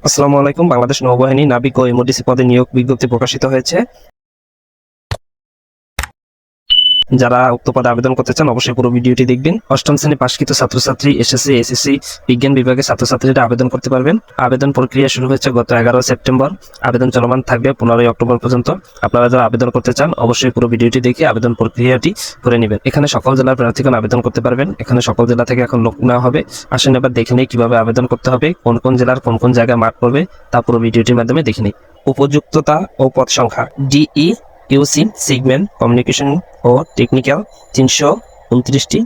আসসালামু আলাইকুম। বাংলাদেশ নৌবাহিনী নাবিক ও এমওডিসি পদে নিয়োগ বিজ্ঞপ্তি প্রকাশিত হয়েছে। যারা উক্ত পদে আবেদন করতে চান অবশ্যই পুরো ভিডিওটি দেখবেন। অষ্টম শ্রেণী পাশকৃত ছাত্রছাত্রী, এসএসসি, এসএসসি বিজ্ঞান বিভাগের ছাত্রছাত্রীরা আবেদন করতে পারবেন। আবেদন প্রক্রিয়া শুরু হয়েছে গত 11 সেপ্টেম্বর। আবেদন চলমান থাকবে 15 অক্টোবর পর্যন্ত। আপনারা যারা আবেদন করতে চান অবশ্যই পুরো ভিডিওটি দেখে আবেদন প্রক্রিয়াটি করে নেবেন। এখানে সকল জেলার প্রার্থীগণ আবেদন করতে পারবেন। এখানে সকল জেলা থেকে এখন লোক নেওয়া হবে। আসেন এবার দেখে নিই কিভাবে আবেদন করতে হবে, কোন কোন জেলার কোন কোন জায়গায় মাঠ পড়বে তা পুরো ভিডিওটির মাধ্যমে দেখে নিই। উপযুক্ততা ও পদ সংখ্যা: ডিই ইউসি সিগমেন্ট কমিউনিকেশন ও টেকনিক্যাল 329টি।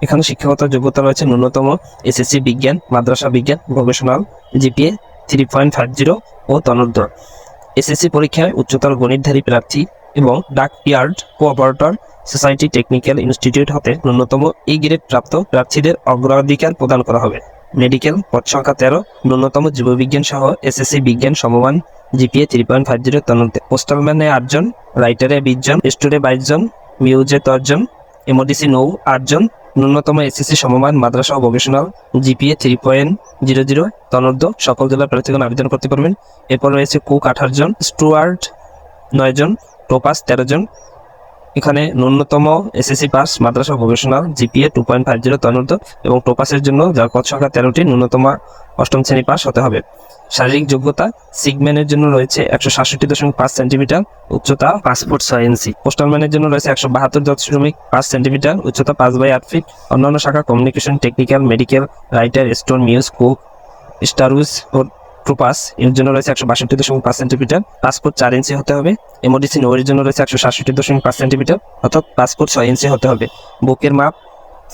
এখানে শিক্ষাগত যোগ্যতা রয়েছে ন্যূনতম এসএসসি বিজ্ঞান, মাদ্রাসা বিজ্ঞান, প্রফেশনাল, জিপিএ 3.50 ও তন্মধ্য। এসএসসি পরীক্ষায় উচ্চতর গণিতধারী প্রার্থী এবং ডাক ইয়ার্ড কোঅপারেটর সোসাইটি টেকনিক্যাল ইনস্টিটিউট হতে ন্যূনতম এই গ্রেড প্রাপ্ত প্রার্থীদের অগ্রাধিকার প্রদান করা হবে। মেডিকেল পদ সংখ্যা 13, ন্যূনতম জীববিজ্ঞান সহ এসএসসি বিজ্ঞান সমমান, জিপিএ 3.50 তন্মধ্যে। পোস্টালম্যানে 8 জন, রাইটারে 20 জন, স্টোরে 22 জন, মিউজে 10 জন, এমওডিসি নৌ 8 জন, ন্যূনতম এসএসসি সমমান, মাদ্রাসা ও ভোকেশনাল, জিপিএ 3.00 তন্মধ্য। সকল জেলার প্রার্থীগণ আবেদন করতে পারবেন। এরপর রয়েছে কুক 18 জন, স্টুয়ার্ড 9 জন, টোপাস 13 জন। এখানে ন্যূনতম এসএসসি পাস, মাদ্রাসা ভোকেশনাল, জিপিএ 2.50 তন্মধ্য এবং টোপাসের জন্য যার পদ সংখ্যা 13টি, ন্যূনতম অষ্টম শ্রেণী পাস হতে হবে। শারীরিক যোগ্যতা: সিগম্যানের জন্য রয়েছে 167.5 সেন্টিমিটার, উচ্চতা 5 ফুট 6 ইঞ্চি। পোস্টালম্যানের জন্য রয়েছে 172.5 সেন্টিমিটার, উচ্চতা 5/8 ফিট। অন্যান্য শাখা communication, technical, medical, writer, store, মিউজ, কুক, স্টারউস ও ট্রুপাস এর জন্য রয়েছে 162.5 সেন্টিমিটার, 5 ফুট 4 ইঞ্চি হতে হবে। এমওডিসি নৌয়ের জন্য রয়েছে 167.5 সেন্টিমিটার, অর্থাৎ 5 ফুট 6 ইঞ্চি হতে হবে। বুকের মাপ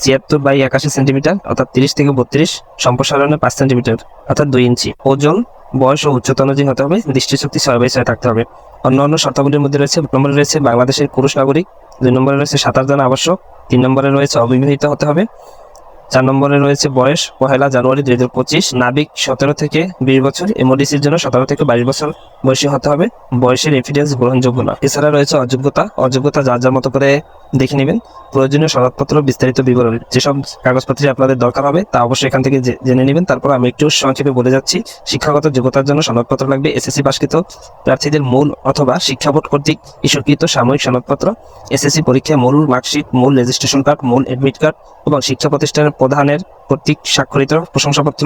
76/81 সেন্টিমিটার, অর্থাৎ 30 থেকে 32, সম্প্রসারণে 5 সেন্টিমিটার, অর্থাৎ 2 ইঞ্চি। ওজন, বয়স ও উচ্চতা অনুযায়ী হতে হবে। দৃষ্টিশক্তি 6/6 থাকতে হবে। অন্যান্য শর্তাবলীর মধ্যে রয়েছে: 1 নম্বরে রয়েছে বাংলাদেশের পুরুষ নাগরিক, 2 নম্বরে রয়েছে সাঁতার জানা আবশ্যক, 3 নম্বরে রয়েছে অবিবাহিত হতে হবে, 4 নম্বরে রয়েছে বয়স 1 জানুয়ারি 2025, নাবিক 17 থেকে 20 বছর, এমওডিসির জন্য 17 থেকে 22 বছর বয়সী হতে হবে। বয়সের এভিডেন্স গ্রহণযোগ্য না। এছাড়া রয়েছে অযোগ্যতা যার যার মতো করে দেখে নেবেন। প্রয়োজনীয় সনদপত্র, বিস্তারিত বিবরণ, যেসব কাগজপত্র আপনাদের দরকার হবে তা অবশ্যই এখান থেকে জেনে নেবেন। তারপর আমি একটু সংক্ষেপে বলে যাচ্ছি। শিক্ষাগত যোগ্যতার জন্য সনদপত্র লাগবে: এসএসসি পাশকৃত প্রার্থীদের মূল অথবা শিক্ষা বোর্ড কর্তৃক ইস্যুকৃত সাময়িক সনদপত্র, এসএসসি পরীক্ষায় মূল মার্কশিট, মূল রেজিস্ট্রেশন কার্ড, মূল এডমিট কার্ড এবং শিক্ষা প্রতিষ্ঠানের প্রধানের কর্তৃক স্বাক্ষরিত প্রশংসাপত্র।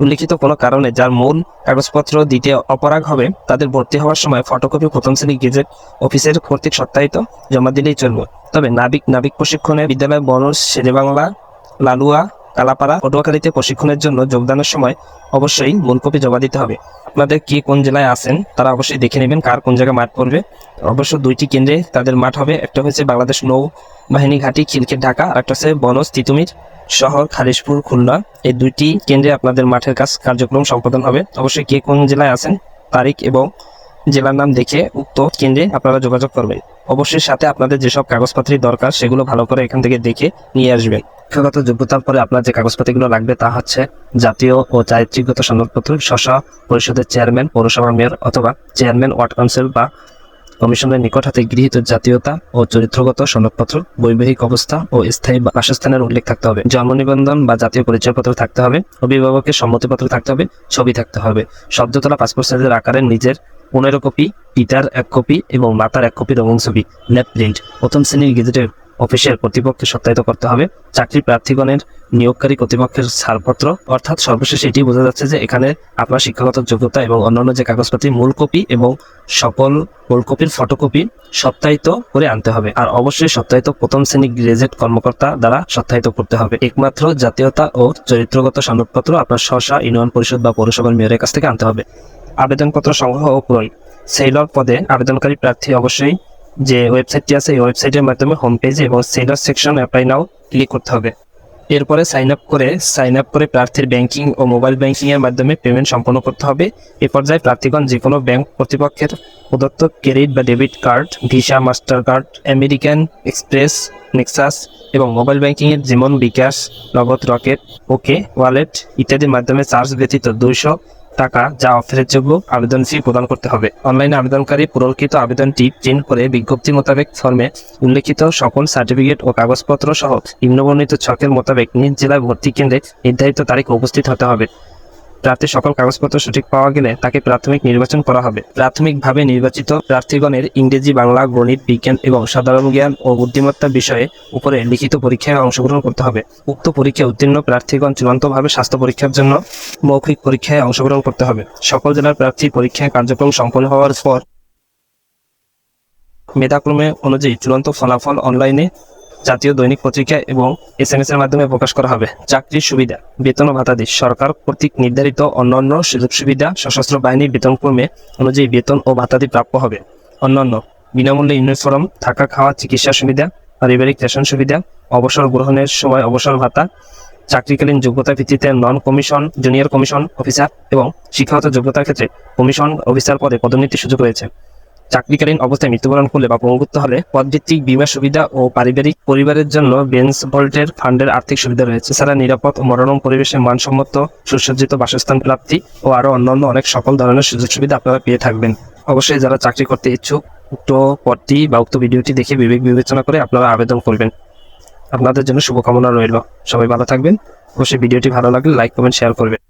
উল্লিখিত কোনো কারণে যার মূল কাগজপত্র দিতে অপারগ হবে তাদের ভর্তি হওয়ার সময় ফটোকপি প্রথম শ্রেণী গেজেট অফিসের কর্তৃক সত্যায়িত জমা দিলেই চলবে। তবে নাবিক প্রশিক্ষণের বিদ্যালয় বনজ, শেরেবাংলা, লালুয়া, কালাপাড়া, পটুয়াখালীতে প্রশিক্ষণের জন্য যোগদানের সময় অবশ্যই মূল কপি জমা দিতে হবে। আপনাদের কে কোন জেলায় আছেন তারা অবশ্যই দেখে নেবেন কার কোন জায়গায় মাঠ পড়বে। অবশ্য 2টি কেন্দ্রে তাদের মাঠ হবে। একটা হচ্ছে বাংলাদেশ নৌ বাহিনী ঘাঁটি খিলক্ষেত ঢাকা, আর একটা হচ্ছে বনজ তিতুমির শহর খালিশপুর খুলনা। এই 2টি কেন্দ্রে আপনাদের মাঠের কার্যক্রম সম্পাদন হবে। অবশ্যই কে কোন জেলায় আছেন তারিখ এবং জেলার নাম দেখে উক্ত কেন্দ্রে আপনারা যোগাযোগ করবেন। অবশ্যই সাথে আপনাদের যেসব কাগজপত্রের দরকার সেগুলো ভালো করে এখান থেকে দেখে নিয়ে আসবেন। শিক্ষাগত যোগ্যতার পরে আপনার যে কাগজপত্রগুলো লাগবে তা হচ্ছে জাতীয় ও চারিত্রিকগত সনদপত্র, পরিষদের চেয়ারম্যান, পৌরসভার মেয়র অথবা চেয়ারম্যান, ওয়ার্ড কাউন্সিল বা কমিশনের নিকট হাতে গৃহীত জাতীয়তা ও চরিত্রগত সনদপত্র, বৈবাহিক অবস্থা ও স্থায়ী বাসস্থানের উল্লেখ থাকতে হবে, জন্ম নিবন্ধন বা জাতীয় পরিচয়পত্র থাকতে হবে, অভিভাবকের সম্মতিপত্র থাকতে হবে, ছবি থাকতে হবে, শব্দতলা পাসপোর্ট সাইজের আকারের নিজের 15 কপি, পিতার 1 কপি এবং মাতার 1 কপি রঙিন ছবি, ল্যাব প্রিন্ট, প্রথম শ্রেণীর গেজেটের অফিসের কর্তৃপক্ষকে সত্যায়িত করতে হবে। চাকরি প্রার্থীগণের নিয়োগকারী কর্তৃপক্ষের ছাড়পত্র, অর্থাৎ সর্বশেষ এটি বোঝা যাচ্ছে যে এখানে আপনার শিক্ষাগত যোগ্যতা এবং অন্যান্য যে কাগজপত্র মূল কপি এবং সকল মূল কপির ফটোকপি সত্যায়িত করে আনতে হবে। আর অবশ্যই সত্যায়িত প্রথম শ্রেণী গ্রেজেট কর্মকর্তা দ্বারা সত্যায়িত করতে হবে। একমাত্র জাতীয়তা ও চরিত্রগত সনদপত্র আপনার স্ব ইউনিয়ন পরিষদ বা পৌরসভার মেয়রের কাছ থেকে আনতে হবে। আবেদনপত্র সংগ্রহ ও পূরণ: সেইলর পদে আবেদনকারী প্রার্থী অবশ্যই যে ওয়েবসাইটটি আছে এই ওয়েবসাইটের মাধ্যমে হোম পেজে এবং Sailor section apply now click করতে হবে। এরপরে সাইন আপ করে প্রার্থীর ব্যাংকিং ও মোবাইল ব্যাংকিং এর মাধ্যমে পেমেন্ট সম্পন্ন করতে হবে। এ পর্যায়ে প্রার্থীগণ যে কোনো ব্যাংক কর্তৃপক্ষের প্রদত্ত ক্রেডিট বা debit card, visa, master card, American express, Nexus এবং মোবাইল ব্যাংকিং এর যেমন বিকাশ, নগদ, রকেট, ওকে ওয়ালেট ইত্যাদির মাধ্যমে চার্জ ব্যতীত 200 টাকা যা অফারের যোগ্য আবেদন ফি প্রদান করতে হবে। অনলাইনে আবেদনকারী পূরণকৃত আবেদনটি প্রিন্ট করে বিজ্ঞপ্তি মোতাবেক ফর্মে উল্লেখিত সকল সার্টিফিকেট ও কাগজপত্র সহ নিম্নবর্ণিত ছকের মোতাবেক নিজ জেলায় ভর্তি কেন্দ্রে নির্ধারিত তারিখে উপস্থিত হতে হবে। প্রার্থীর সকল কাগজপত্র সঠিক পাওয়া গেলে তাকে প্রাথমিক নির্বাচন করা হবে। প্রাথমিকভাবে নির্বাচিত প্রার্থীগণের ইংরেজি, বাংলা, গণিত, বিজ্ঞান এবং সাধারণ জ্ঞান ও বুদ্ধিমত্তা বিষয়ে উপরে লিখিত পরীক্ষায় অংশগ্রহণ করতে হবে। উক্ত পরীক্ষায় উত্তীর্ণ প্রার্থীগণ চূড়ান্তভাবে স্বাস্থ্য পরীক্ষার জন্য মৌখিক পরীক্ষায় অংশগ্রহণ করতে হবে। সকল জেলার প্রার্থী পরীক্ষা কার্যক্রম সম্পন্ন হওয়ার পর মেধাক্রমে অনুযায়ী চূড়ান্ত ফলাফল অনলাইনে জাতীয় দৈনিক পত্রিকা এবং SMS এর মাধ্যমে প্রকাশ করা হবে। চাকরির সুবিধা, বেতন ও ভাতাদি সরকার কর্তৃক নির্ধারিত অন্যান্য সুযোগ সুবিধা সশস্ত্র বাহিনীর বেতনক্রমে অনুযায়ী বেতন ও ভাতাদি প্রাপ্য হবে। অন্যান্য বিনামূল্যে ইউনিফর্ম, থাকা, খাওয়া, চিকিৎসা সুবিধা, পারিবারিক রেশন সুবিধা, অবসর গ্রহণের সময় অবসর ভাতা, চাকরিকালীন যোগ্যতা ভিত্তিতে নন কমিশন, জুনিয়র কমিশন অফিসার এবং শিক্ষাগত যোগ্যতার ক্ষেত্রে কমিশন অফিসার পদে পদোন্নতির সুযোগ রয়েছে। চাকরিকালীন অবস্থায় মৃত্যুবরণ করলে বা পঙ্গুত্ব হলে পদভিত্তিক বীমা সুবিধা ও পরিবারের জন্য বেঞ্চ ভোল্টের ফান্ডের আর্থিক সুবিধা রয়েছে। এছাড়া নিরাপদ ও মনোরম পরিবেশে মানসম্মত সুসজ্জিত বাসস্থান প্রাপ্তি ও আরো অন্যান্য অনেক সকল ধরনের সুযোগ সুবিধা আপনারা পেয়ে থাকবেন। অবশ্যই যারা চাকরি করতে ইচ্ছুক উক্ত পদটি বা উক্ত ভিডিওটি দেখে বিবেক বিবেচনা করে আপনারা আবেদন করবেন। আপনাদের জন্য শুভকামনা রইল। সবাই ভালো থাকবেন। অবশ্যই ভিডিওটি ভালো লাগলে লাইক, কমেন্ট, শেয়ার করবেন।